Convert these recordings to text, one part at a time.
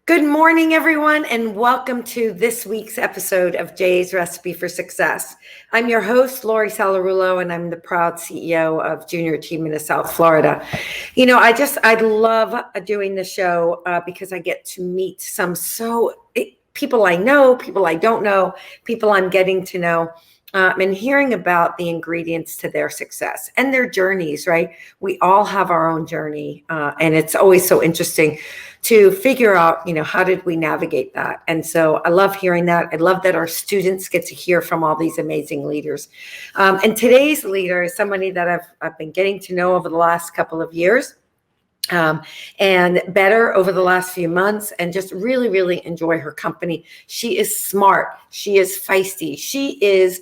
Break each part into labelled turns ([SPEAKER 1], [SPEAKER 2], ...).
[SPEAKER 1] Good morning, everyone, and welcome to this week's episode of Jay's Recipe for Success. I'm your host, Lori Salarulo, and I'm the proud CEO of Junior Achievement of South Florida. I love doing the show because I get to meet people I know, people I don't know, people I'm getting to know. And hearing about the ingredients to their success and their journeys, right? We all have our own journey, and it's always so interesting to figure out, how did we navigate that? And so I love hearing that. I love that our students get to hear from all these amazing leaders. And today's leader is somebody that I've been getting to know over the last couple of years. And better over the last few months, and just really, really enjoy her company. She is smart. She is feisty. She is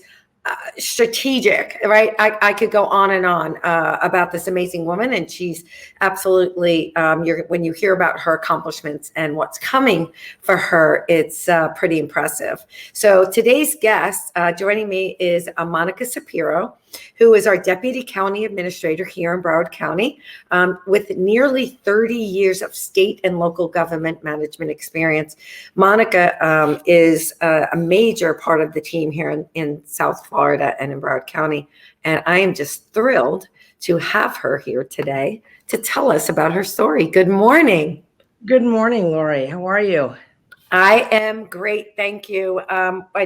[SPEAKER 1] strategic, right? I could go on and on about this amazing woman, and she's absolutely, when you hear about her accomplishments and what's coming for her, it's pretty impressive. So today's guest joining me is Monica Cepero, who is our Deputy County Administrator here in Broward County, with nearly 30 years of state and local government management experience. Monica is a major part of the team here in South Florida and in Broward County, and I am just thrilled to have her here today to tell us about her story. Good morning.
[SPEAKER 2] Good morning, Lori. How are you?
[SPEAKER 1] I am great, thank you.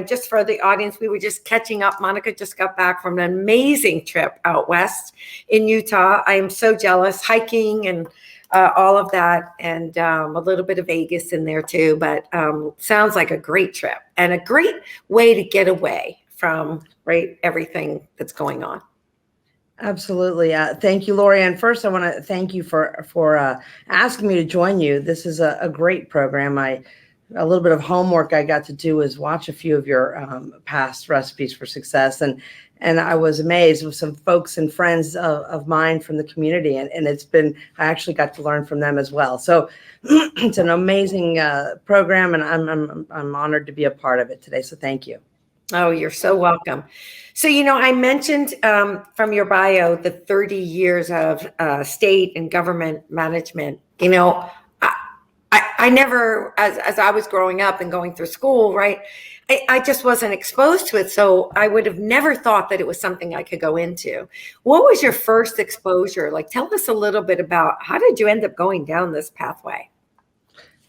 [SPEAKER 1] Just for the audience, we were just catching up. Monica just got back from an amazing trip out west in Utah. I am so jealous, hiking and all of that, and a little bit of Vegas in there too, but sounds like a great trip and a great way to get away from everything that's going on.
[SPEAKER 2] Absolutely. Thank you, Lori. And first, I want to thank you for asking me to join you. This is a great program. A little bit of homework I got to do is watch a few of your past recipes for success. And I was amazed with some folks and friends of mine from the community. And I actually got to learn from them as well. So it's an amazing program, and I'm honored to be a part of it today. So thank you.
[SPEAKER 1] Oh, you're so welcome. So, I mentioned from your bio the 30 years of state and government management. I never, as I was growing up and going through school, right, I just wasn't exposed to it. So I would have never thought that it was something I could go into. What was your first exposure? Tell us a little bit about how did you end up going down this pathway?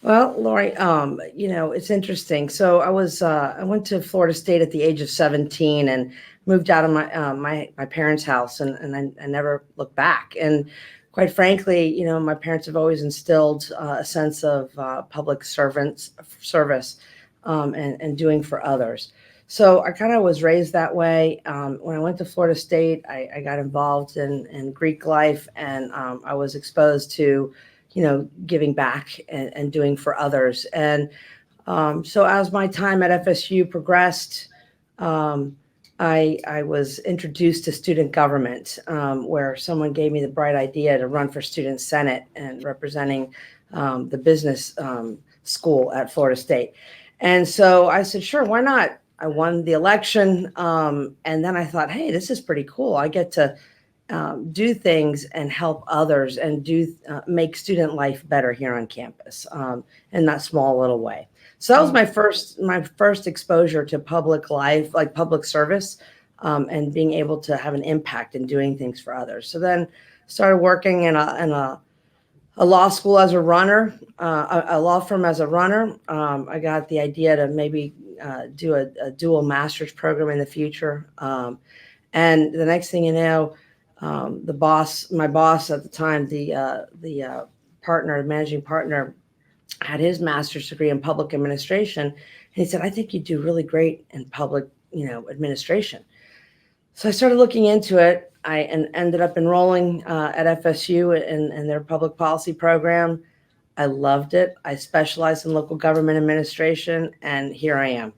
[SPEAKER 2] Well, Lori, it's interesting. So I went to Florida State at the age of 17 and moved out of my parents' house, and I never looked back. And quite frankly, my parents have always instilled a sense of public service and doing for others. So I kind of was raised that way. When I went to Florida State, I got involved in Greek life, and I was exposed to giving back and doing for others. And so as my time at FSU progressed, I was introduced to student government, where someone gave me the bright idea to run for student senate and representing the business school at Florida State. And so I said, sure, why not? I won the election. And then I thought, hey, this is pretty cool. I get to do things and help others and make student life better here on campus in that small little way. So that was my first exposure to public life, like public service, and being able to have an impact in doing things for others. So then started working in a law school as a runner, a law firm as a runner. I got the idea to maybe do a dual master's program in the future. And the next thing you know, my boss at the time, the managing partner, had his master's degree in public administration. And he said, I think you do really great in public, administration. So I started looking into it. I ended up enrolling at FSU in their public policy program. I loved it. I specialized in local government administration, and here I am.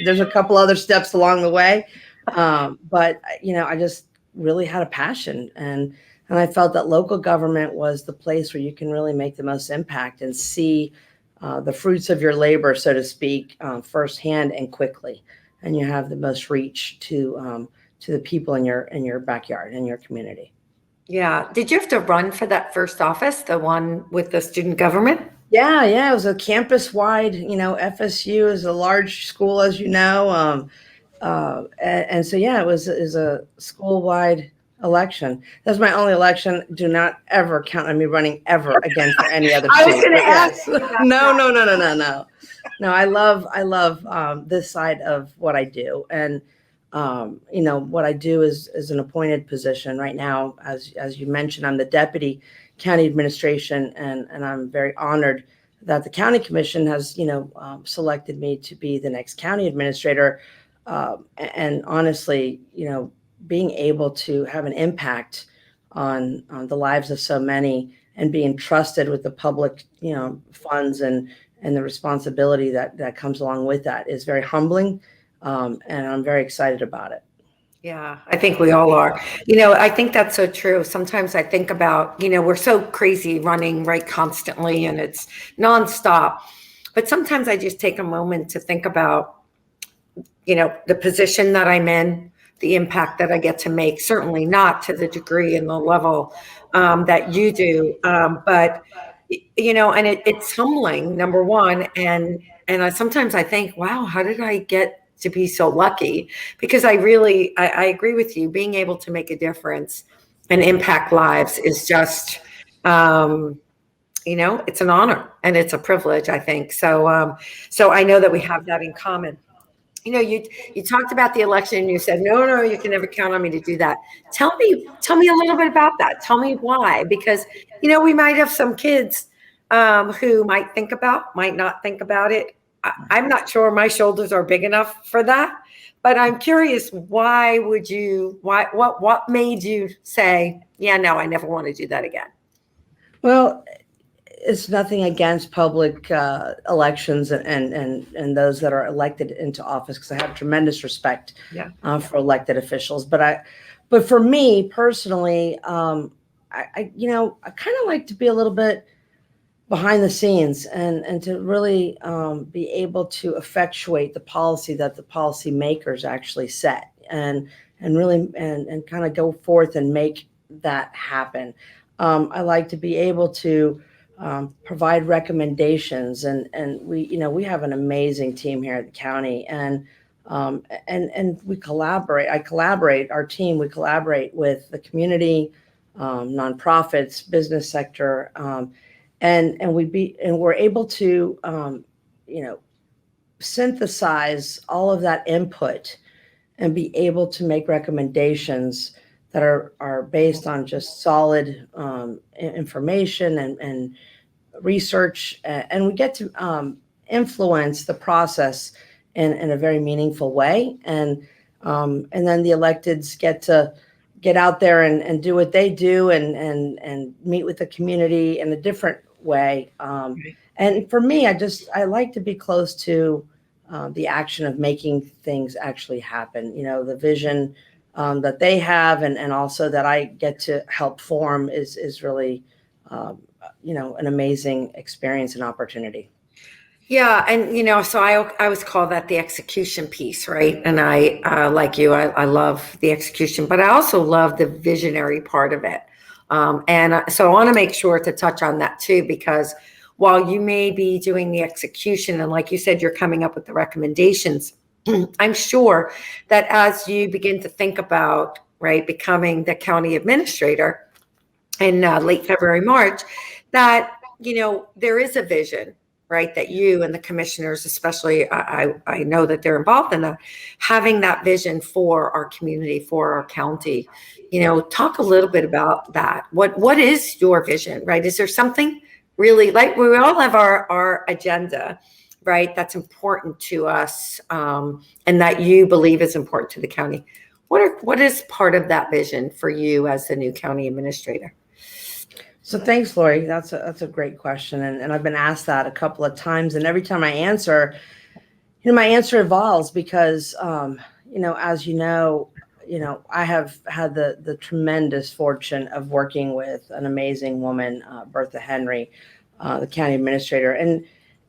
[SPEAKER 2] There's a couple other steps along the way, but I just really had a passion, and I felt that local government was the place where you can really make the most impact and see the fruits of your labor, so to speak, firsthand and quickly, and you have the most reach to the people in your backyard, in your community.
[SPEAKER 1] Yeah. Did you have to run for that first office, the one with the student government?
[SPEAKER 2] Yeah, it was a campus-wide, FSU is a large school, as you know. And so, yeah, it was a school-wide election. That's my only election. Do not ever count on me running ever again for any other
[SPEAKER 1] I was
[SPEAKER 2] seat.
[SPEAKER 1] going to
[SPEAKER 2] But
[SPEAKER 1] ask
[SPEAKER 2] yes,
[SPEAKER 1] you about
[SPEAKER 2] no,
[SPEAKER 1] that.
[SPEAKER 2] no, no, no, no, no. No, I love this side of what I do. And, what I do is an appointed position right now. As you mentioned, I'm the deputy county administration, and I'm very honored that the county commission has, selected me to be the next county administrator. And honestly, being able to have an impact on the lives of so many and being trusted with the public, funds and the responsibility that comes along with that is very humbling. And I'm very excited about it.
[SPEAKER 1] Yeah, I think we all are. I think that's so true. Sometimes I think about, we're so crazy running right constantly and it's nonstop. But sometimes I just take a moment to think about, the position that I'm in, the impact that I get to make, certainly not to the degree and the level that you do. And it's humbling, number one. And sometimes I think, wow, how did I get to be so lucky? Because I agree with you. Being able to make a difference and impact lives is just, it's an honor and it's a privilege, I think. So I know that we have that in common. You talked about the election and you said, no, you can never count on me to do that. Tell me a little bit about that. Tell me why, because, we might have some kids who might not think about it. I'm not sure my shoulders are big enough for that, but I'm curious, what made you say, yeah, no, I never want to do that again?
[SPEAKER 2] Well, it's nothing against public elections and those that are elected into office, because I have tremendous respect
[SPEAKER 1] Yeah.
[SPEAKER 2] for elected officials. But for me personally, I kind of like to be a little bit behind the scenes and to really be able to effectuate the policy that the policymakers actually set and really and kind of go forth and make that happen. I like to be able to provide recommendations, and we have an amazing team here at the county, and we collaborate. Our team, we collaborate with the community, nonprofits, business sector, and we're able to synthesize all of that input and be able to make recommendations that are based on just solid information and research, and we get to influence the process in a very meaningful way, and then the electeds get out there and do what they do and meet with the community in a different way. And for me, I like to be close to the action of making things actually happen. The vision that they have and also that I get to help form is really an amazing experience and opportunity.
[SPEAKER 1] Yeah, and so I always call that the execution piece, right? And I like you, I love the execution, but I also love the visionary part of it. So I want to make sure to touch on that too, because while you may be doing the execution, and like you said, you're coming up with the recommendations, I'm sure that as you begin to think about, right, becoming the county administrator in late February, March, that, there is a vision, right, that you and the commissioners, especially, I know that they're involved in that, having that vision for our community, for our county. Talk a little bit about that. What is your vision, right? Is there something really, like, we all have our agenda, right, that's important to us, and that you believe is important to the county? What is part of that vision for you as the new county administrator?
[SPEAKER 2] So thanks, Lori. That's a great question, and I've been asked that a couple of times, and every time I answer, my answer evolves because as I have had the tremendous fortune of working with an amazing woman, Bertha Henry, the county administrator,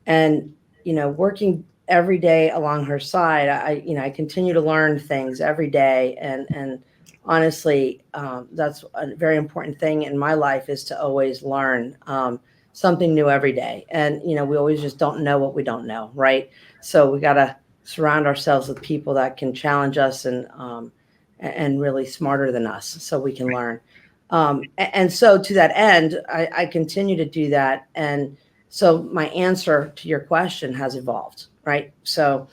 [SPEAKER 2] and working every day along her side. I continue to learn things every day, and honestly, that's a very important thing in my life, is to always learn. something new every day. And, we always just don't know what we don't know, right? So we got to surround ourselves with people that can challenge us and really smarter than us so we can learn. And so to that end, I continue to do that. And so my answer to your question has evolved, right? So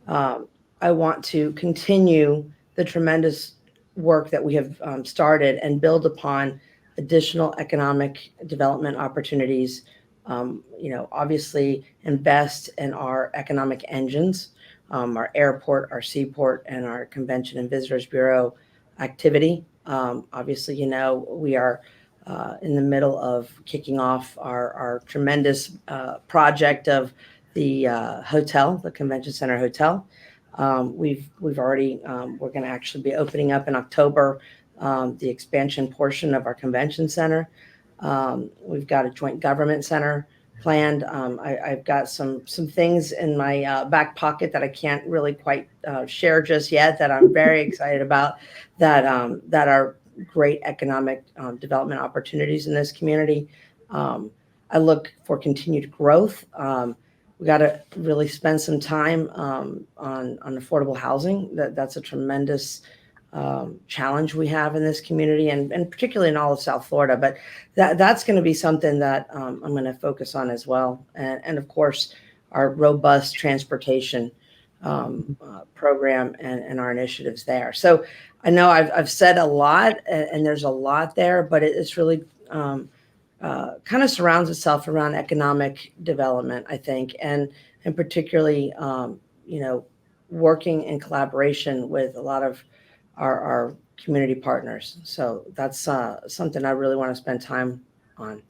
[SPEAKER 2] I want to continue the tremendous work that we have started and build upon additional economic development opportunities. Obviously invest in our economic engines, our airport, our seaport, and our Convention and Visitors Bureau activity. Obviously, we are in the middle of kicking off our tremendous project of the hotel, the Convention Center Hotel. We're going to actually be opening up in October the expansion portion of our convention center. We've got a joint government center planned. I've got some things in my back pocket that I can't really quite share just yet that I'm very excited about that are great economic development opportunities in this community. I look for continued growth. We got to really spend some time on affordable housing. That's a tremendous challenge we have in this community and particularly in all of South Florida. But that's going to be something that I'm going to focus on as well. And of course, our robust transportation program and our initiatives there. So I know I've said a lot and there's a lot there, but it's really kind of surrounds itself around economic development, I think, and particularly, working in collaboration with a lot of our community partners. So that's something I really want to spend time on.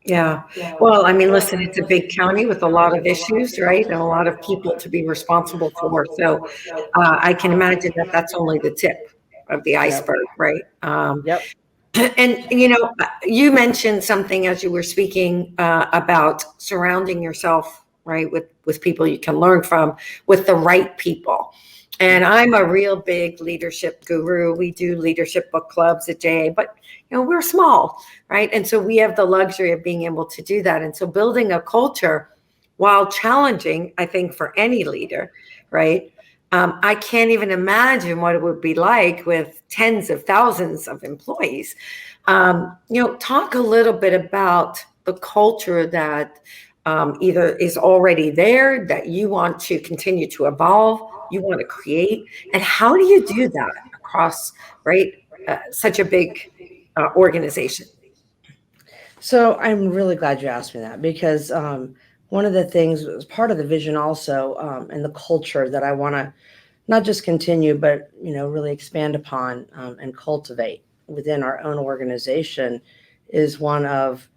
[SPEAKER 1] Yeah. Well, I mean, listen, it's a big county with a lot of issues, right? And a lot of people to be responsible for. So I can imagine that that's only the tip of the iceberg, right?
[SPEAKER 2] Yep.
[SPEAKER 1] And, you mentioned something as you were speaking about surrounding yourself, right, with people you can learn from, with the right people. And I'm a real big leadership guru. We do leadership book clubs at JA, but, we're small, right? And so we have the luxury of being able to do that. And so building a culture, while challenging, I think, for any leader, right? I can't even imagine what it would be like with tens of thousands of employees. Talk a little bit about the culture that either is already there, that you want to continue to evolve, you want to create, and how do you do that across, right, such a big organization?
[SPEAKER 2] So I'm really glad you asked me that because one of the things was part of the vision also and the culture that I want to not just continue, but, really expand upon and cultivate within our own organization is one of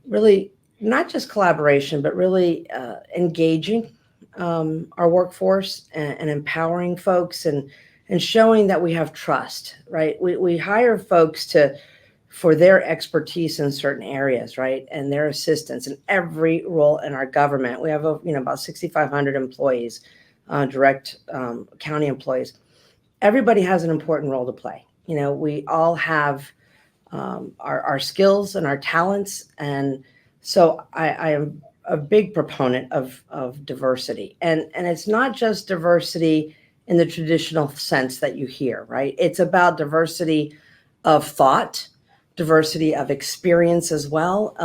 [SPEAKER 2] really not just collaboration, but really engaging our workforce and empowering folks and showing that we have trust, right? We hire folks for their expertise in certain areas, right? And their assistance in every role in our government. We have, about 6,500 employees, direct county employees. Everybody has an important role to play. We all have our skills and our talents. And so I am a big proponent of diversity. And it's not just diversity in the traditional sense that you hear, right? It's about diversity of thought, diversity of experience as well.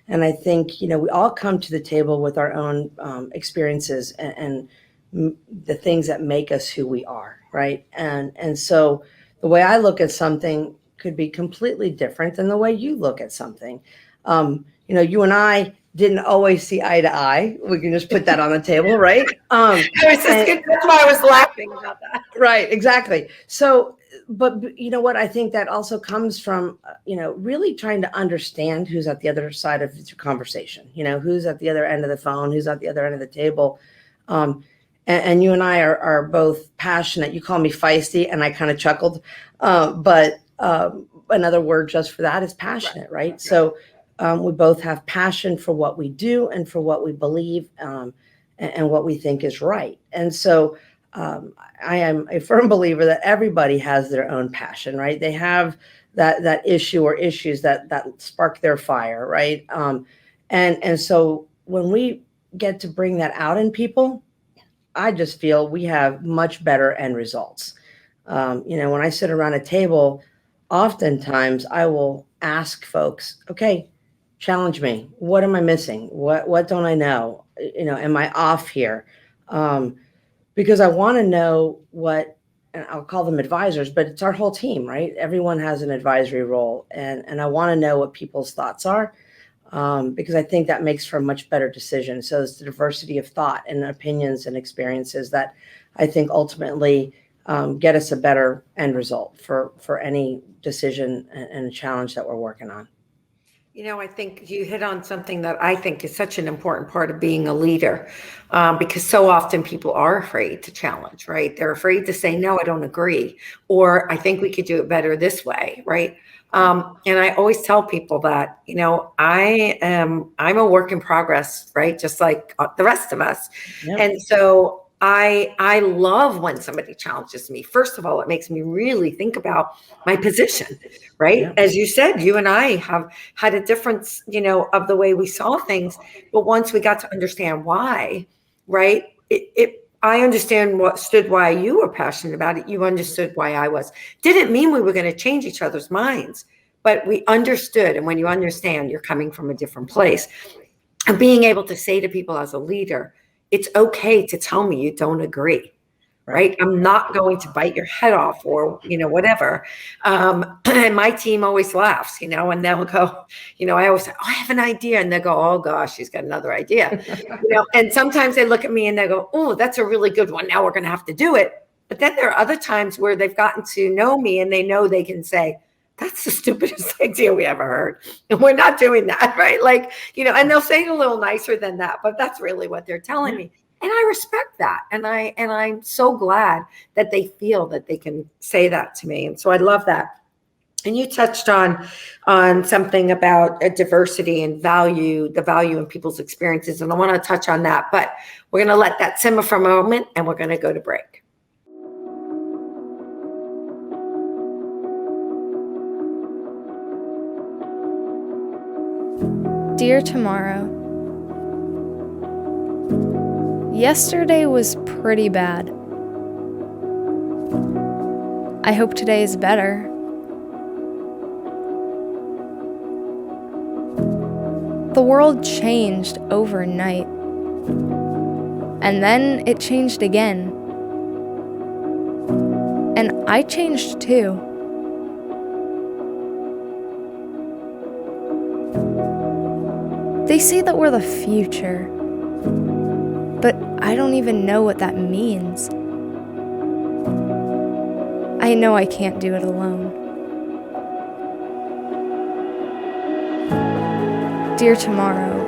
[SPEAKER 2] And I think, we all come to the table with our own experiences and the things that make us who we are, right? And so the way I look at something could be completely different than the way you look at something. You and I didn't always see eye to eye. We can just put that on the table, right?
[SPEAKER 1] That's why I was laughing about that.
[SPEAKER 2] Right, exactly. So, but you know what? I think that also comes from, really trying to understand who's at the other side of the conversation, who's at the other end of the phone, who's at the other end of the table. And you and I are both passionate. You call me feisty, and I kind of chuckled. But another word just for that is passionate, right? So we both have passion for what we do and for what we believe and what we think is right. And so I am a firm believer that everybody has their own passion, right? They have that issue or issues that spark their fire, right? And so when we get to bring that out in people, I just feel we have much better end results. When I sit around a table, oftentimes I will ask folks, okay, challenge me. What am I missing? What don't I know? Am I off here? Because I want to know what, and I'll call them advisors, but it's our whole team, right? Everyone has an advisory role, and I want to know what people's thoughts are, because I think that makes for a much better decision. So it's the diversity of thought and opinions and experiences that I think ultimately get us a better end result for any decision and challenge that we're working on.
[SPEAKER 1] I think you hit on something that I think is such an important part of being a leader, because so often people are afraid to challenge, right? They're afraid to say, no, I don't agree, or I think we could do it better this way, right? And I always tell people that, I'm a work in progress, right? Just like the rest of us.
[SPEAKER 2] Yep.
[SPEAKER 1] And so I love when somebody challenges me. First of all, it makes me really think about my position, right?
[SPEAKER 2] Yeah.
[SPEAKER 1] As you said, you and I have had a difference, of the way we saw things. But once we got to understand why, right? I understood why you were passionate about it. You understood why I was. Didn't mean we were going to change each other's minds, but we understood. And when you understand, you're coming from a different place. And being able to say to people as a leader, it's okay to tell me you don't agree, right? I'm not going to bite your head off or, whatever. And my team always laughs, and they'll go, I always say, oh, I have an idea. And they'll go, oh gosh, she's got another idea. And sometimes they look at me and they go, oh, that's a really good one. Now we're going to have to do it. But then there are other times where they've gotten to know me and they know they can say, that's the stupidest idea we ever heard. And we're not doing that, right? Like, and they'll say it a little nicer than that, but that's really what they're telling me. And I respect that. And I'm so glad that they feel that they can say that to me. And so I love that. And you touched on something about diversity and the value in people's experiences. And I want to touch on that, but we're going to let that simmer for a moment and we're going to go to break.
[SPEAKER 3] Dear Tomorrow, yesterday was pretty bad. I hope today is better. The world changed overnight, and then it changed again. And I changed too. They say that we're the future, but I don't even know what that means. I know I can't do it alone. Dear Tomorrow,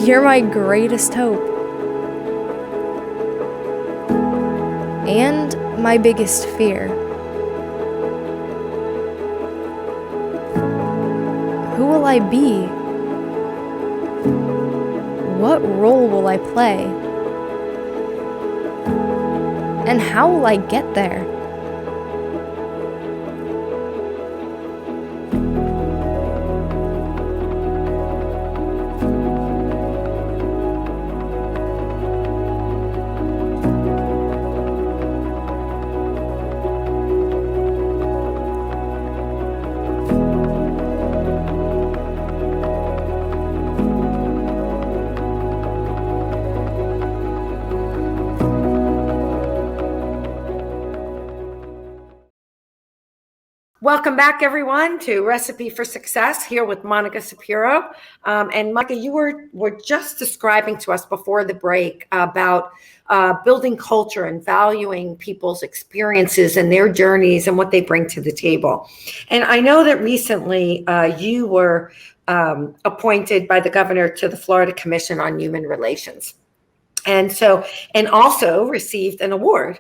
[SPEAKER 3] you're my greatest hope and my biggest fear. Who will I be? What role will I play? And how will I get there?
[SPEAKER 1] Welcome back, everyone, to Recipe for Success here with Monica Cepero. And Monica, you were just describing to us before the break about building culture and valuing people's experiences and their journeys and what they bring to the table. And I know that recently you were appointed by the governor to the Florida Commission on Human Relations. And also received an award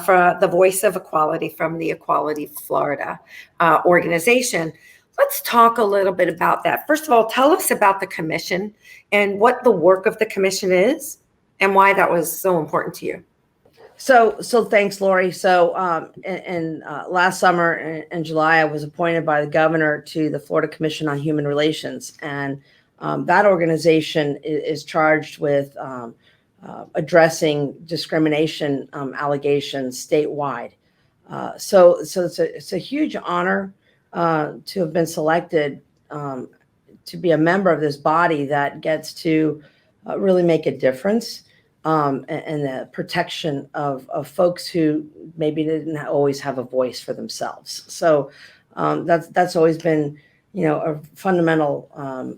[SPEAKER 1] for the Voice of Equality from the Equality Florida organization. Let's talk a little bit about that. First of all, tell us about the commission and what the work of the commission is and why that was so important to you.
[SPEAKER 2] So thanks, Lori. So last summer in July, I was appointed by the governor to the Florida Commission on Human Relations, and that organization is charged with addressing discrimination allegations statewide. So it's a huge honor to have been selected to be a member of this body that gets to really make a difference and the protection of folks who maybe didn't always have a voice for themselves. So that's always been, a fundamental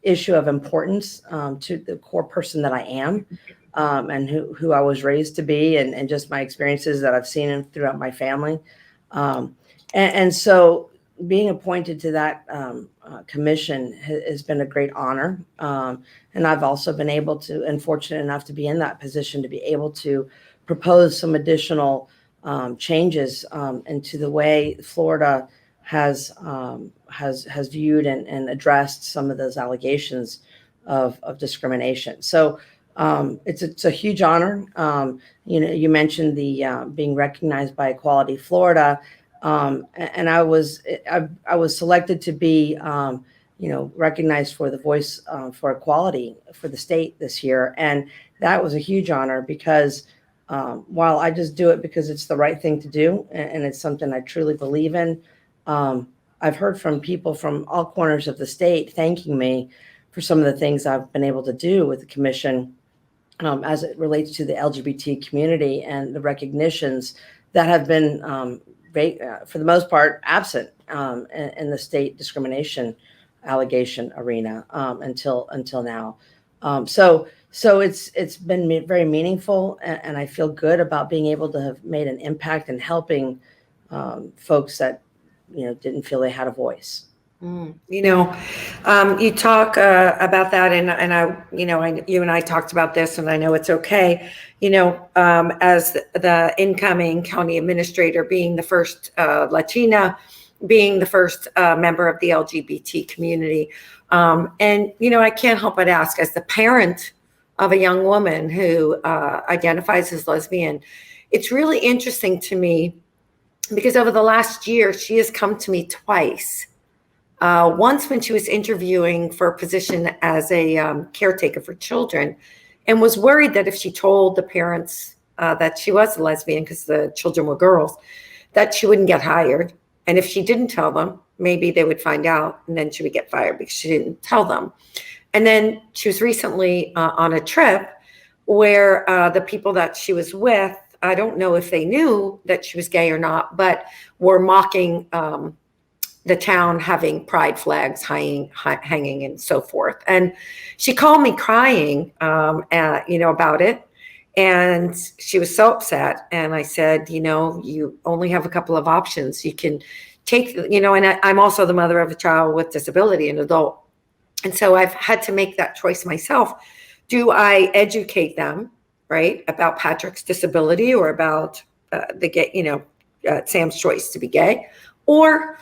[SPEAKER 2] issue of importance to the core person that I am and who I was raised to be, and just my experiences that I've seen throughout my family. And so being appointed to that commission has been a great honor. And I've also been able to, and fortunate enough to be in that position, to be able to propose some additional changes into the way Florida has viewed and addressed some of those allegations of discrimination. So it's a huge honor. You mentioned the being recognized by Equality Florida. And I was selected to be, recognized for the voice for equality for the state this year. And that was a huge honor because while I just do it because it's the right thing to do, and it's something I truly believe in, I've heard from people from all corners of the state thanking me for some of the things I've been able to do with the commission as it relates to the LGBT community and the recognitions that have been for the most part, absent in the state discrimination allegation arena until now. So it's been very meaningful, and I feel good about being able to have made an impact in helping folks that didn't feel they had a voice.
[SPEAKER 1] You talk about that, and you and I talked about this, and I know it's okay. As the incoming county administrator, being the first Latina, being the first member of the LGBT community, and I can't help but ask, as the parent of a young woman who identifies as lesbian, it's really interesting to me because over the last year, she has come to me twice. Once when she was interviewing for a position as a caretaker for children, and was worried that if she told the parents that she was a lesbian, because the children were girls, that she wouldn't get hired. And if she didn't tell them, maybe they would find out and then she would get fired because she didn't tell them. And then she was recently on a trip where the people that she was with, I don't know if they knew that she was gay or not, but were mocking the town having pride flags hanging and so forth. And she called me crying, about it. And she was so upset. And I said, you only have a couple of options. You can take, and I'm also the mother of a child with disability, an adult. And so I've had to make that choice myself. Do I educate them, right, about Patrick's disability or about the gay, Sam's choice to be gay? Or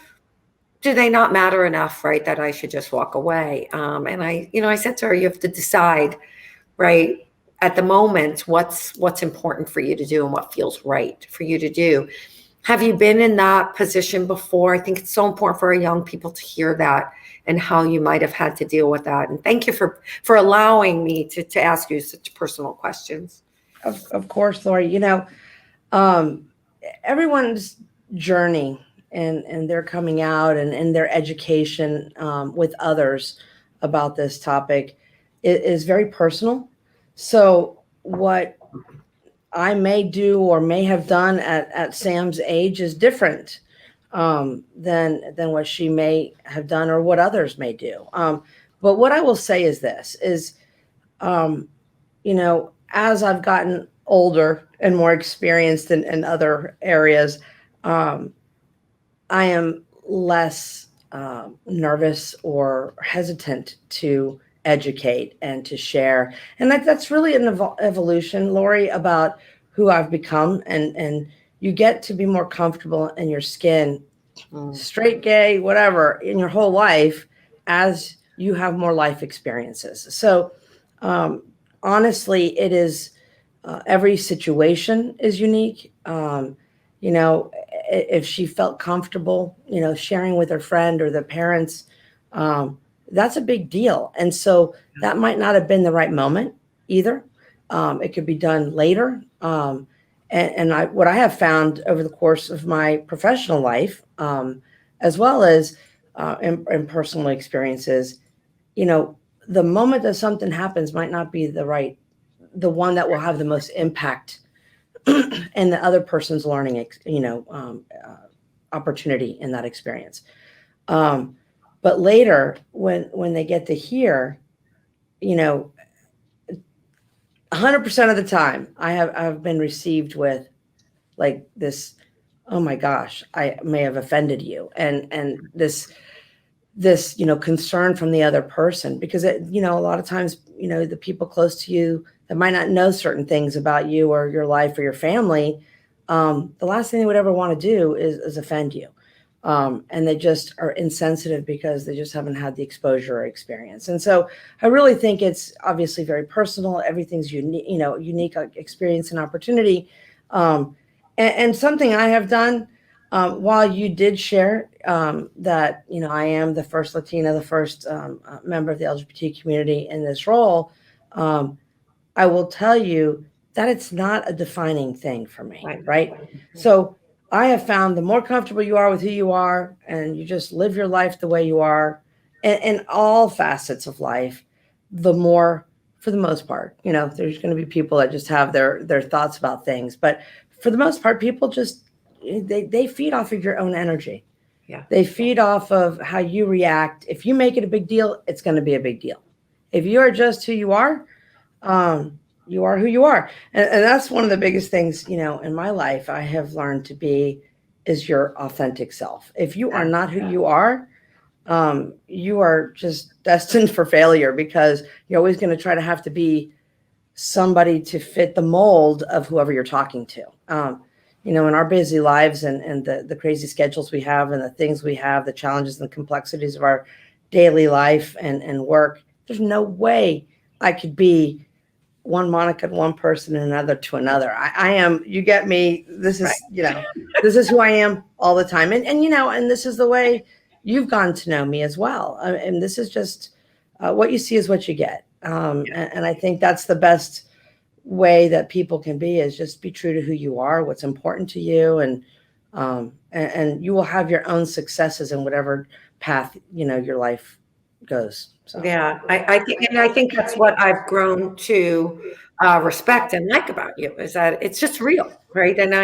[SPEAKER 1] do they not matter enough, right, that I should just walk away? And I said to her, you have to decide, right, at the moment, what's important for you to do and what feels right for you to do. Have you been in that position before? I think it's so important for our young people to hear that and how you might have had to deal with that. And thank you for allowing me to ask you such personal questions.
[SPEAKER 2] Of course, Lori, everyone's journey and their coming out and their education with others about this topic is very personal. So what I may do or may have done at Sam's age is different than what she may have done or what others may do. But what I will say is this, as I've gotten older and more experienced in other areas, I am less nervous or hesitant to educate and to share. And that's really an evolution, Lori, about who I've become. And you get to be more comfortable in your skin, straight, gay, whatever, in your whole life as you have more life experiences. So honestly, it is every situation is unique. If she felt comfortable, sharing with her friend or the parents, that's a big deal. And so that might not have been the right moment either. It could be done later. What I have found over the course of my professional life, as well as in personal experiences, the moment that something happens might not be the one that will have the most impact in the other person's learning, opportunity in that experience. But later, when they get to hear, 100% of the time, I've been received with like this, oh my gosh, I may have offended you, and this concern from the other person, because a lot of times, the people close to you that might not know certain things about you or your life or your family, the last thing they would ever want to do is offend you. And they just are insensitive because they just haven't had the exposure or experience. And so I really think it's obviously very personal. Everything's unique, unique experience and opportunity. And something I have done, while you did share that, I am the first Latina, the first member of the LGBT community in this role, I will tell you that it's not a defining thing for me, right? So I have found the more comfortable you are with who you are, and you just live your life the way you are in all facets of life, the more, for the most part, there's going to be people that just have their thoughts about things. But for the most part, people just, they feed off of your own energy.
[SPEAKER 1] Yeah.
[SPEAKER 2] They feed off of how you react. If you make it a big deal, it's going to be a big deal. If you are just who you are who you are. And that's one of the biggest things, in my life I have learned to be is your authentic self. If you are not who you are just destined for failure, because you're always going to try to have to be somebody to fit the mold of whoever you're talking to. In our busy lives and the crazy schedules we have and the things we have, the challenges and the complexities of our daily life and work, there's no way I could be one Monica to one person and another to another. I am, you get me. This is, this is who I am all the time. And this is the way you've gotten to know me as well. And this is just what you see is what you get. And I think that's the best way that people can be, is just be true to who you are, what's important to you. And you will have your own successes in whatever path, your life goes. So.
[SPEAKER 1] Yeah, I think that's what I've grown to respect and like about you, is that it's just real, right? And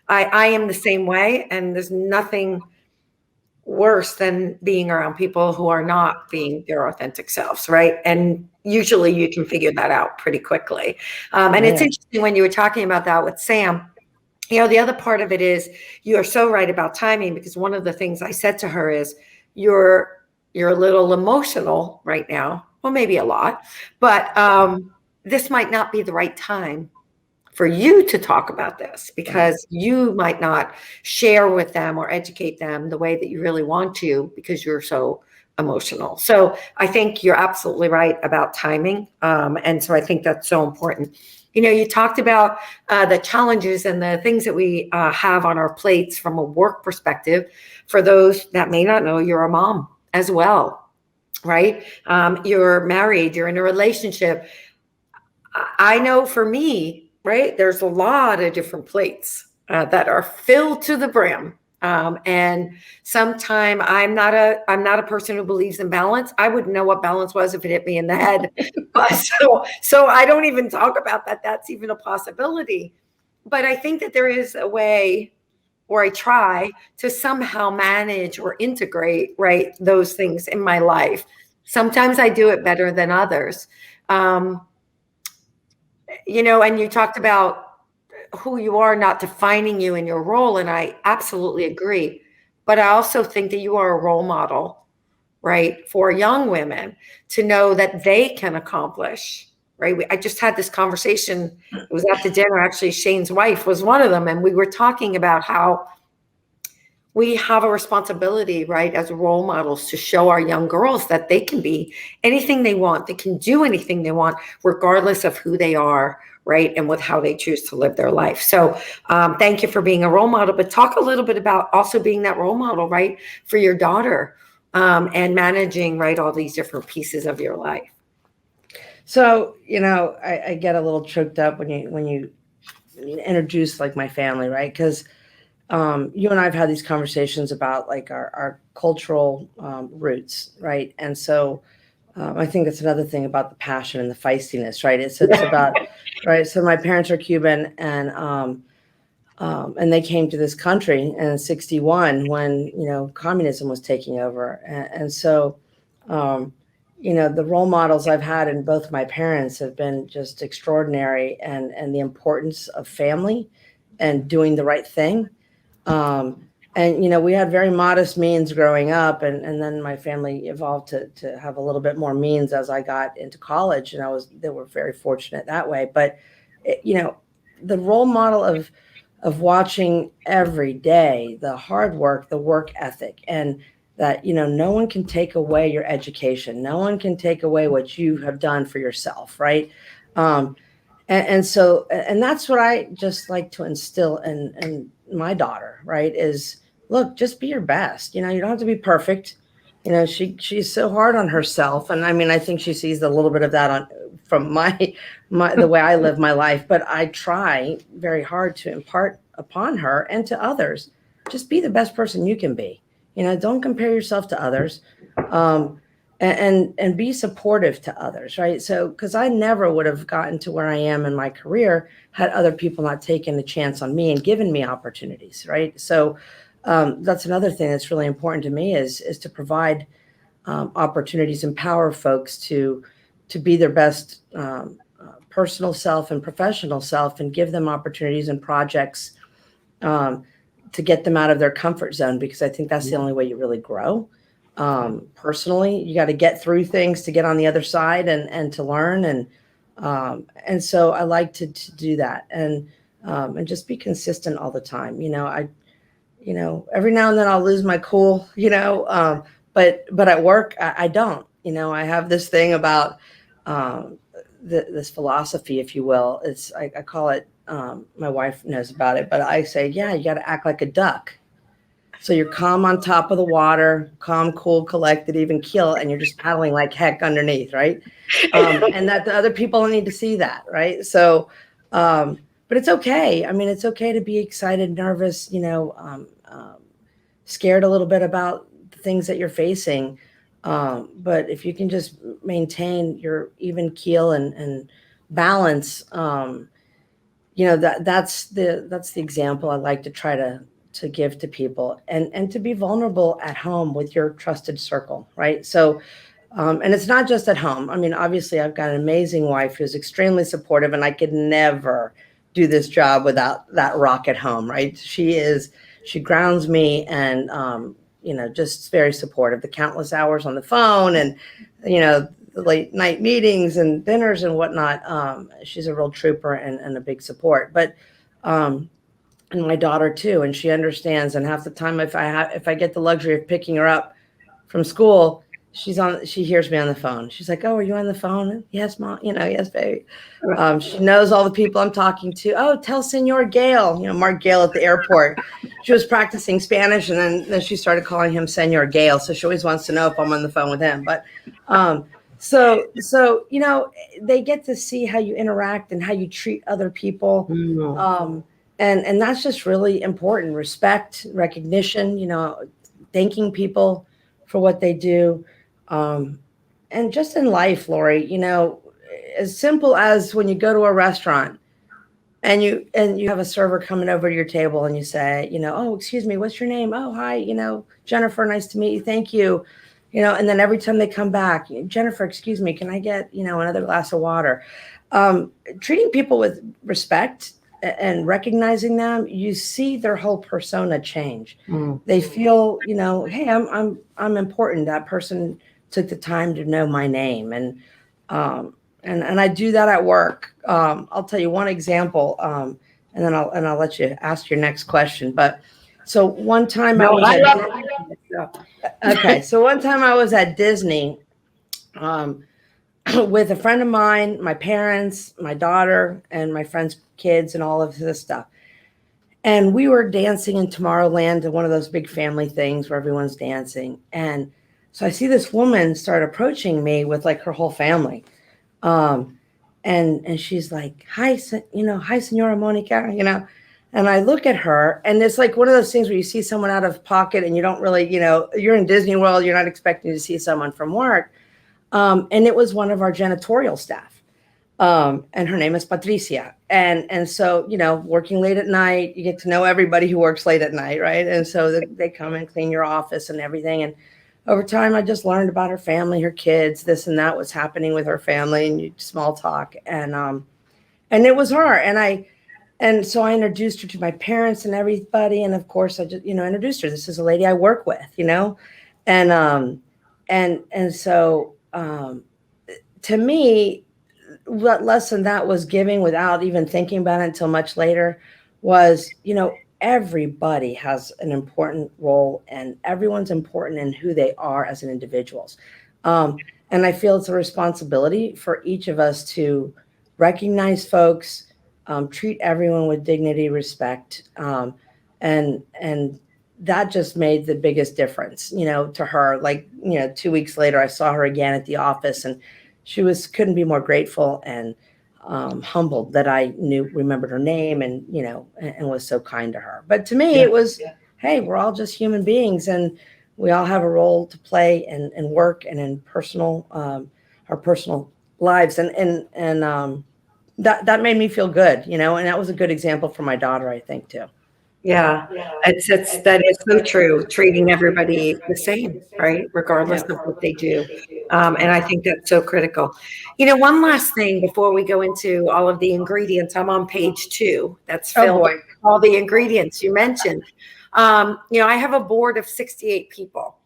[SPEAKER 1] I am the same way, and there's nothing worse than being around people who are not being their authentic selves, right? And usually you can figure that out pretty quickly. And it's interesting when you were talking about that with Sam. The other part of it is, you are so right about timing, because one of the things I said to her is, you're a little emotional right now. Well, maybe a lot, but this might not be the right time for you to talk about this, because you might not share with them or educate them the way that you really want to, because you're so emotional. So I think you're absolutely right about timing. And so I think that's so important. You talked about the challenges and the things that we have on our plates from a work perspective. For those that may not know, you're a mom as well, right? You're married, you're in a relationship. I know for me, right, there's a lot of different plates that are filled to the brim. And sometime I'm not a person who believes in balance. I wouldn't know what balance was if it hit me in the head. But so I don't even talk about that. That's even a possibility. But I think that there is a way, or I try to somehow manage or integrate, right, those things in my life. Sometimes I do it better than others. And you talked about who you are not defining you in your role, and I absolutely agree. But I also think that you are a role model, right, for young women to know that they can accomplish, right? I just had this conversation. It was at the dinner. Actually, Shane's wife was one of them. And we were talking about how we have a responsibility, right, as role models to show our young girls that they can be anything they want. They can do anything they want, regardless of who they are, right, and with how they choose to live their life. So thank you for being a role model, but talk a little bit about also being that role model, right, for your daughter and managing, right, all these different pieces of your life.
[SPEAKER 2] So, I get a little choked up when you introduce like my family, right? Because you and I have had these conversations about like our cultural roots, right? And so I think that's another thing about the passion and the feistiness, right? It's about, right? So my parents are Cuban, and they came to this country in '61 when communism was taking over, and so the role models I've had in both my parents have been just extraordinary, and the importance of family and doing the right thing. And we had very modest means growing up, and then my family evolved to have a little bit more means as I got into college, and they were very fortunate that way. But the role model of watching every day the hard work, the work ethic, and that no one can take away your education, no one can take away what you have done for yourself, right? And that's what I just like to instill in my daughter, right? Is, look, just be your best. You don't have to be perfect. She's so hard on herself, and I mean, I think she sees a little bit of that from the way I live my life. But I try very hard to impart upon her and to others, just be the best person you can be. Don't compare yourself to others. And be supportive to others, right? So, because I never would have gotten to where I am in my career had other people not taken a chance on me and given me opportunities, right? So that's another thing that's really important to me is to provide opportunities, empower folks to be their best personal self and professional self, and give them opportunities and projects to get them out of their comfort zone, because I think that's the only way you really grow. Personally, you got to get through things to get on the other side and to learn. And so I like to do that and just be consistent all the time. Every now and then I'll lose my cool, but at work, I don't. I have this thing about this philosophy, if you will. I call it, my wife knows about it, but I say, yeah, you got to act like a duck. So you're calm on top of the water, calm, cool, collected, even keel, and you're just paddling like heck underneath, right? And that the other people need to see that, right? So, but it's okay. I mean, it's okay to be excited, nervous, scared a little bit about the things that you're facing. But if you can just maintain your even keel and balance, that's the example I like to try to give to people, and to be vulnerable at home with your trusted circle, right? So, and it's not just at home. I mean, obviously I've got an amazing wife who's extremely supportive, and I could never do this job without that rock at home, right? She grounds me, and, just very supportive, the countless hours on the phone, and, the late night meetings and dinners and whatnot. She's a real trooper and a big support, but, and my daughter too, and she understands. And half the time, if I get the luxury of picking her up from school, she hears me on the phone. She's like, "Oh, are you on the phone?" "Yes, Mom." "Yes, baby." She knows all the people I'm talking to. "Oh, tell Senor Gale," Mark Gale at the airport. She was practicing Spanish, and then she started calling him Senor Gale. So she always wants to know if I'm on the phone with him. But so they get to see how you interact and how you treat other people. And that's just really important. Respect, recognition, thanking people for what they do. And just in life, Lori, as simple as when you go to a restaurant and you have a server coming over to your table and you say, "Oh, excuse me, what's your name?" "Oh, hi, Jennifer, nice to meet you. Thank you." And then every time they come back, "Jennifer, excuse me, can I get, another glass of water?" Treating people with respect and recognizing them, you see their whole persona change. They feel, hey, I'm important. That person took the time to know my name. And I do that at work. I'll tell you one example, and then I'll let you ask your next question. But So one time
[SPEAKER 1] No, I love
[SPEAKER 2] okay. So one time I was at Disney with a friend of mine, my parents, my daughter, and my friend's kids, and all of this stuff. And we were dancing in Tomorrowland, one of those big family things where everyone's dancing. And so I see this woman start approaching me with like her whole family. And she's like, hi, hi, Senora Monica, and I look at her, and it's like one of those things where you see someone out of pocket and you don't really, you're in Disney World, you're not expecting to see someone from work. And it was one of our janitorial staff. And her name is Patricia. And so, working late at night, you get to know everybody who works late at night, right? And so they come and clean your office and everything. And over time, I just learned about her family, her kids, this and that was happening with her family, and small talk. And it was her. And so I introduced her to my parents and everybody. And of course, I just, introduced her. This is a lady I work with, and so to me, what lesson that was giving without even thinking about it until much later was, everybody has an important role and everyone's important in who they are as an individuals. And I feel it's a responsibility for each of us to recognize folks, treat everyone with dignity, respect, and that just made the biggest difference, to her. Like, 2 weeks later, I saw her again at the office, and she couldn't be more grateful and humbled that I remembered her name and was so kind to her. But to me, it was, hey, we're all just human beings, and we all have a role to play in work and in our personal lives, and that made me feel good, and that was a good example for my daughter, I think, too.
[SPEAKER 1] Yeah, that is so true. Treating everybody the same, right? Regardless of what they do. And I think that's so critical. One last thing before we go into all of the ingredients, I'm on page 2. That's filled with all the ingredients you mentioned. I have a board of 68 people.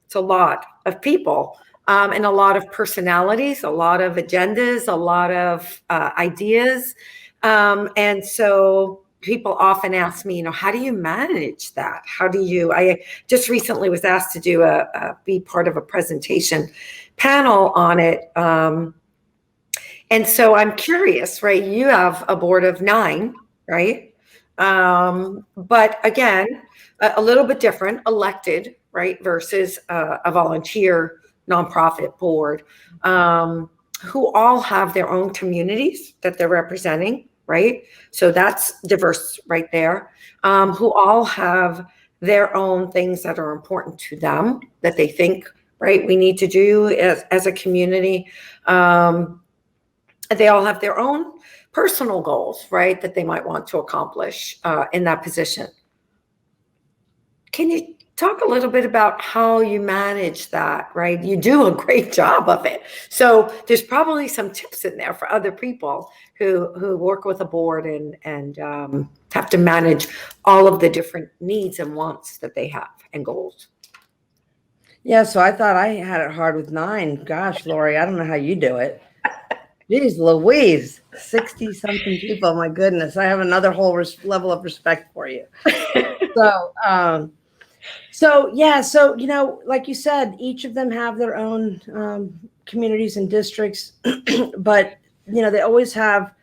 [SPEAKER 1] It's a lot of people, and a lot of personalities, a lot of agendas, a lot of ideas. And so people often ask me, how do you manage that? I just recently was asked to be part of a presentation panel on it. And so I'm curious, right? You have a board of 9, right? But again, a little bit different, elected, right? Versus a volunteer nonprofit board, who all have their own communities that they're representing. Right. So that's diverse right there, who all have their own things that are important to them that they think, right, we need to do as a community. They all have their own personal goals, right, that they might want to accomplish in that position. Can you talk a little bit about how you manage that, right? You do a great job of it. So there's probably some tips in there for other people who work with a board and have to manage all of the different needs and wants that they have and goals.
[SPEAKER 2] Yeah, so I thought I had it hard with 9. Gosh, Lori, I don't know how you do it. Jeez Louise, 60-something people. My goodness, I have another whole level of respect for you. So, like you said, each of them have their own communities and districts, but, they always have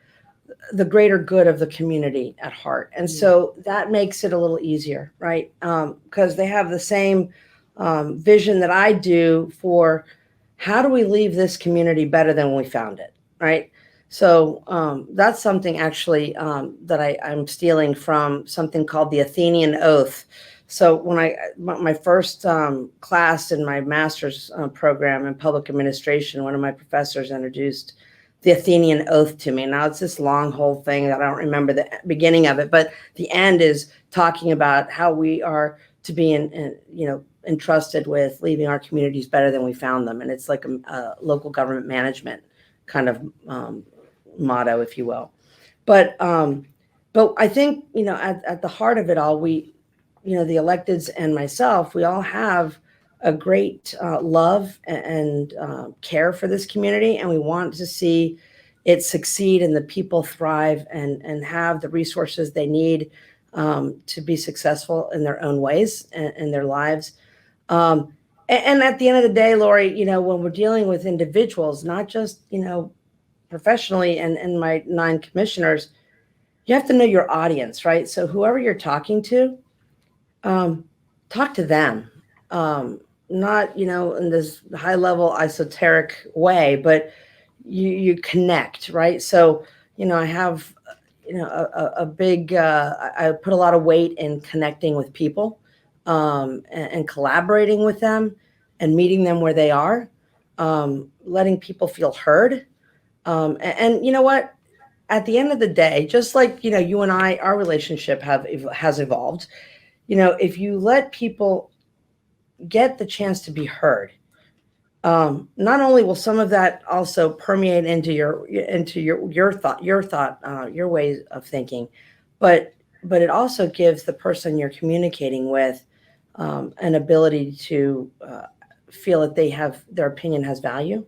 [SPEAKER 2] the greater good of the community at heart. And so that makes it a little easier, right? Because they have the same vision that I do for how do we leave this community better than when we found it, right? So that's something actually that I'm stealing from something called the Athenian Oath. So when my first class in my master's program in public administration, one of my professors introduced the Athenian Oath to me. Now it's this long whole thing that I don't remember the beginning of it, but the end is talking about how we are to be entrusted with leaving our communities better than we found them. And it's like a local government management kind of motto, if you will. But I think, at the heart of it all, we, the electeds and myself, we all have a great love and care for this community, and we want to see it succeed and the people thrive and have the resources they need to be successful in their own ways and in their lives. And at the end of the day, Lori, when we're dealing with individuals, not just, professionally and my 9 commissioners, you have to know your audience, right? So whoever you're talking to, talk to them. Not, in this high level esoteric way, but you connect, right? So, I have, a big, I put a lot of weight in connecting with people, and collaborating with them and meeting them where they are, letting people feel heard. And you know what? At the end of the day, just like, you and I, our relationship has evolved. If you let people get the chance to be heard, not only will some of that also permeate into your ways of thinking, but it also gives the person you're communicating with an ability to feel that their opinion has value,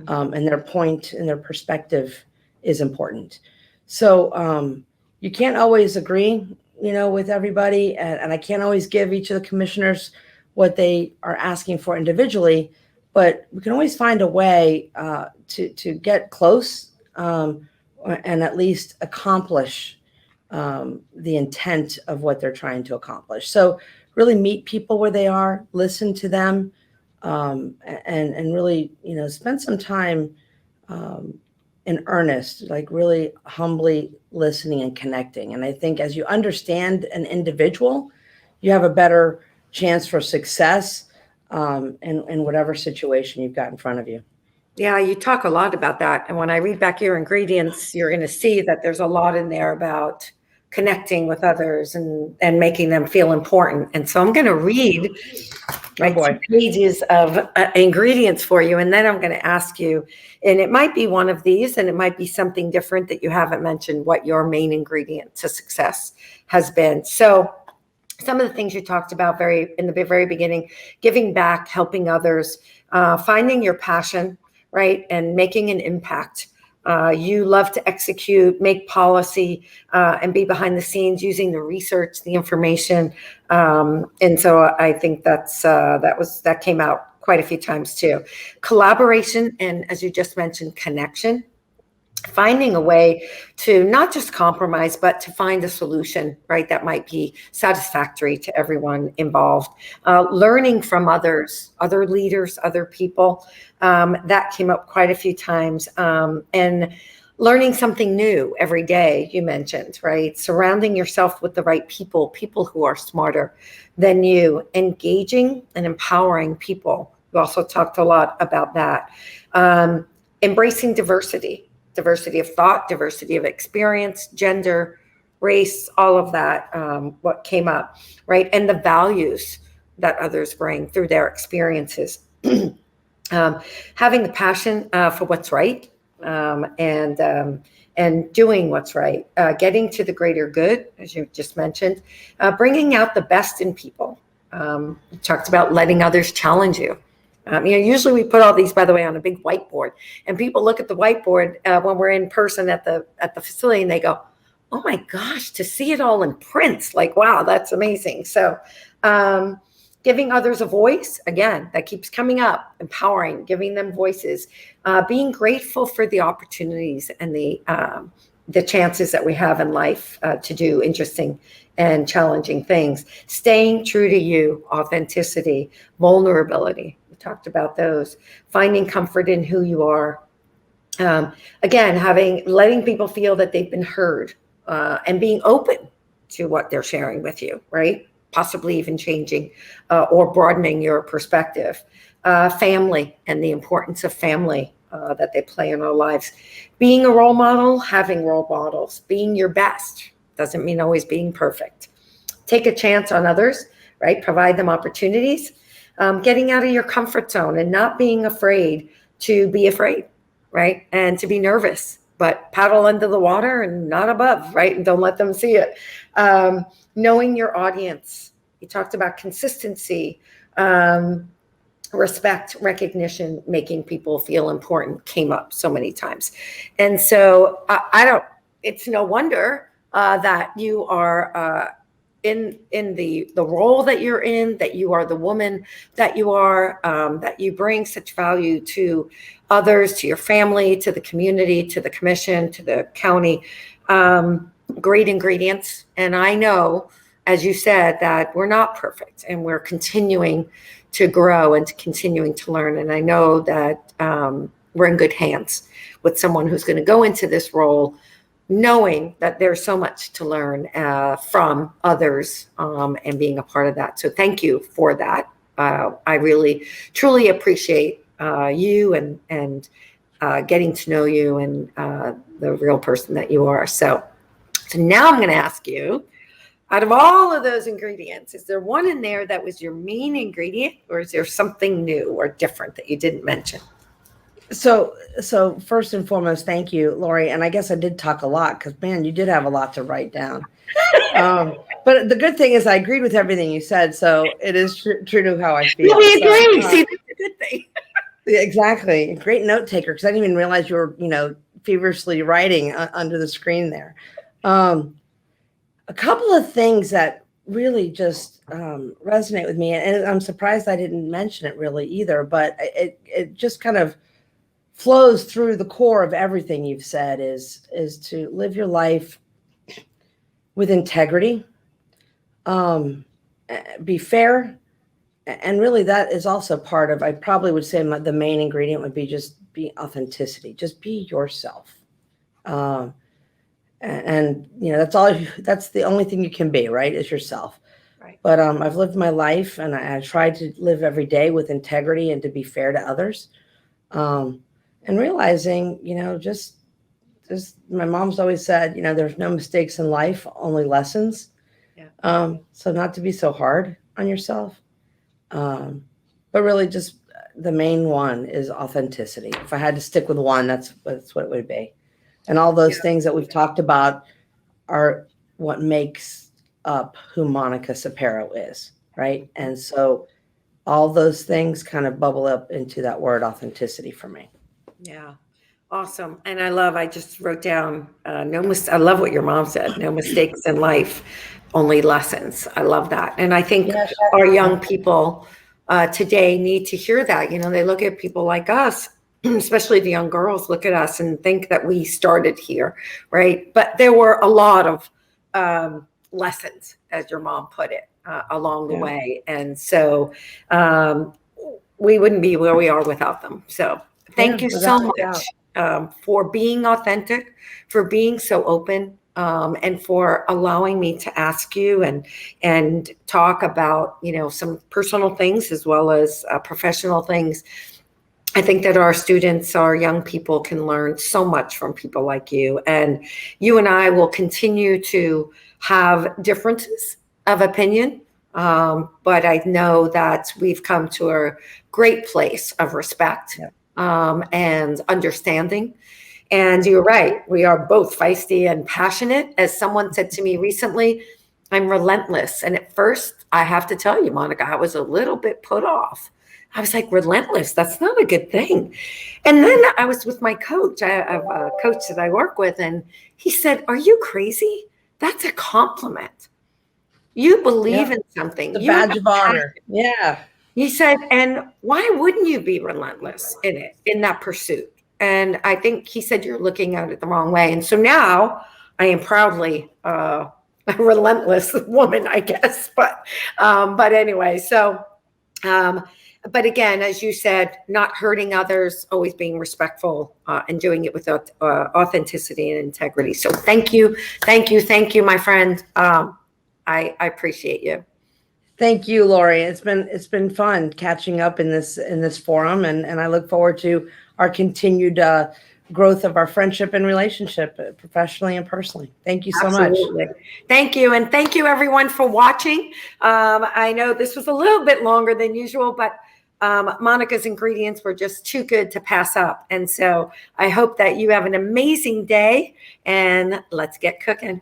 [SPEAKER 2] and their point and their perspective is important. So you can't always agree, with everybody, and I can't always give each of the commissioners what they are asking for individually, but we can always find a way to get close, and at least accomplish the intent of what they're trying to accomplish. So really meet people where they are, listen to them, and really, spend some time in earnest, like really humbly listening and connecting. And I think as you understand an individual, you have a better chance for success in whatever situation you've got in front of you.
[SPEAKER 1] Yeah, you talk a lot about that. And when I read back your ingredients, you're going to see that there's a lot in there about connecting with others and making them feel important. And so I'm going to read some pages of ingredients for you. And then I'm going to ask you, and it might be one of these, and it might be something different that you haven't mentioned, what your main ingredient to success has been. So some of the things you talked about in the very beginning: giving back, helping others, finding your passion, right, and making an impact. You love to execute, make policy, and be behind the scenes using the research, the information. And so I think that came out quite a few times too. Collaboration, and as you just mentioned, connection. Finding a way to not just compromise, but to find a solution, right, that might be satisfactory to everyone involved. Learning from others, other leaders, other people, that came up quite a few times. And learning something new every day, you mentioned, right? Surrounding yourself with the right people who are smarter than you, engaging and empowering people. We also talked a lot about that. Embracing diversity of thought, diversity of experience, gender, race, all of that, what came up, right? And the values that others bring through their experiences. Having the passion for what's right, and doing what's right, getting to the greater good, as you just mentioned, bringing out the best in people. You talked about letting others challenge you. Usually we put all these, by the way, on a big whiteboard, and people look at the whiteboard when we're in person at the facility, and they go, "Oh my gosh, to see it all in print, like, wow, that's amazing." So giving others a voice, again, that keeps coming up, empowering, giving them voices, being grateful for the opportunities and the chances that we have in life to do interesting and challenging things, staying true to you, authenticity, vulnerability. Talked about those, finding comfort in who you are. Again, letting people feel that they've been heard, and being open to what they're sharing with you, right? Possibly even changing or broadening your perspective. Family and the importance of family that they play in our lives. Being a role model, having role models, being your best. Doesn't mean always being perfect. Take a chance on others, right? Provide them opportunities. Getting out of your comfort zone and not being afraid to be afraid, right? And to be nervous, but paddle under the water and not above, right? And don't let them see it. Knowing your audience. You talked about consistency, respect, recognition, making people feel important came up so many times. And so it's no wonder that you are in the role that you're in, that you are the woman that you are, that you bring such value to others, to your family, to the community, to the commission, to the county. Great ingredients. And I know, as you said, that we're not perfect and we're continuing to grow and to continuing to learn. And I know that we're in good hands with someone who's going to go into this role knowing that there's so much to learn from others and being a part of that. So thank you for that. I really, truly appreciate you and getting to know you and the real person that you are. So now I'm going to ask you, out of all of those ingredients, is there one in there that was your main ingredient, or is there something new or different that you didn't mention?
[SPEAKER 2] So first and foremost, thank you, Lori. And I guess I did talk a lot because, man, you did have a lot to write down. But the good thing is I agreed with everything you said. So it is true to how I feel.
[SPEAKER 1] We agree. See, that's a good thing.
[SPEAKER 2] Exactly. Great note taker, because I didn't even realize you were, feverishly writing under the screen there. A couple of things that really just resonate with me, and I'm surprised I didn't mention it really either, but it just kind of flows through the core of everything you've said is to live your life with integrity, be fair, and really that is also part of, I probably would say the main ingredient would be just be authenticity, just be yourself. And that's the only thing you can be, right, is yourself.
[SPEAKER 1] Right.
[SPEAKER 2] But I've lived my life, and I try to live every day with integrity and to be fair to others. And realizing, just my mom's always said, there's no mistakes in life, only lessons.
[SPEAKER 1] Yeah.
[SPEAKER 2] So not to be so hard on yourself. But really just the main one is authenticity. If I had to stick with one, that's what it would be. And all those things that we've talked about are what makes up who Monica Cepero is, right? And so all those things kind of bubble up into that word authenticity for me.
[SPEAKER 1] Yeah. Awesome. And I just wrote down, I love what your mom said, no mistakes in life, only lessons. I love that. And I think our young people today need to hear that. They look at people like us, especially the young girls, look at us and think that we started here, right? But there were a lot of lessons, as your mom put it, along the way. And so we wouldn't be where we are without them. So thank you so much for being authentic, for being so open, and for allowing me to ask you and talk about, some personal things as well as professional things. I think that our students, our young people, can learn so much from people like you. And you and I will continue to have differences of opinion. But I know that we've come to a great place of respect and understanding. And you're right. We are both feisty and passionate. As someone said to me recently, I'm relentless. And at first, I have to tell you, Monica, I was a little bit put off. I was like, relentless, that's not a good thing. And then I was with my coach. I have a coach that I work with, and he said, are you crazy? That's a compliment. You believe in something.
[SPEAKER 2] The badge of honor. Yeah.
[SPEAKER 1] He said, and why wouldn't you be relentless in that pursuit? And I think he said, you're looking at it the wrong way. And so now I am proudly a relentless woman, I guess. But anyway, so but again, as you said, not hurting others, always being respectful, and doing it with authenticity and integrity. So thank you, my friend. I appreciate you.
[SPEAKER 2] Thank you, Lori. It's been fun catching up in this forum, and I look forward to our continued growth of our friendship and relationship, professionally and personally. Thank you so much.
[SPEAKER 1] Thank you, and thank you everyone for watching. I know this was a little bit longer than usual, but Monica's ingredients were just too good to pass up. And so I hope that you have an amazing day, and let's get cooking.